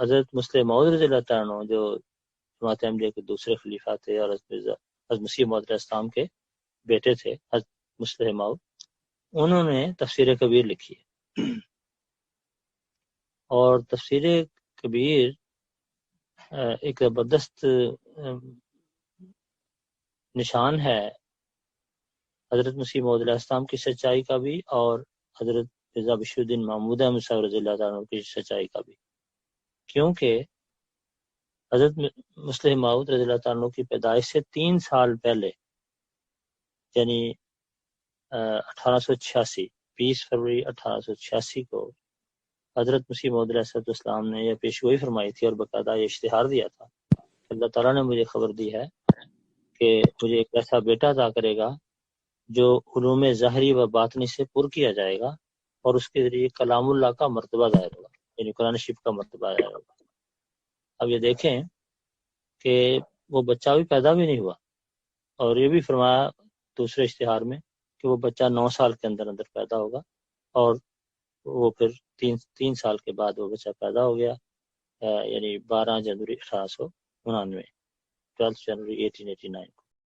حضرت مسلم موعود رضی اللہ تعالیٰ عنہ جو جماعت احمدیہ کے دوسرے خلیفہ تھے اور حضرت مسیح موعود علیہ السلام کے بیٹے تھے حضرت مسلم موعود، انہوں نے تفسیر کبیر لکھی ہے، اور تفسیر کبیر ایک زبردست نشان ہے حضرت مسیح موعود علیہ السلام کی سچائی کا بھی، اور حضرت مرزا بشیر الدین محمود احمد صاحب رضی اللہ تعالیٰ عنہ کی سچائی کا بھی، کیونکہ حضرت مسلم موعود رضی اللہ تعالیٰ عنہ کی پیدائش سے 3 سال پہلے، یعنی 1886 20 فروری 1886 کو حضرت مسیح موعود علیہ السلام نے یہ پیشگوئی فرمائی تھی اور باقاعدہ یہ اشتہار دیا تھا، اللہ تعالیٰ نے مجھے خبر دی ہے کہ مجھے ایک ایسا بیٹا عطا کرے گا جو علوم ظاہری و باطنی سے پر کیا جائے گا، اور اس کے ذریعے کلام اللہ کا مرتبہ ظاہر ہوگا، یعنی قرآن شریف کا مرتبہ ظاہر ہوگا۔ اب یہ دیکھیں کہ وہ بچہ بھی پیدا بھی نہیں ہوا، اور یہ بھی فرمایا دوسرے اشتہار میں کہ وہ بچہ 9 سال کے اندر اندر پیدا ہوگا، اور وہ پھر 3 سال کے بعد وہ بچہ پیدا ہو گیا، یعنی 12 جنوری 1899 12 جنوری 1889 کو۔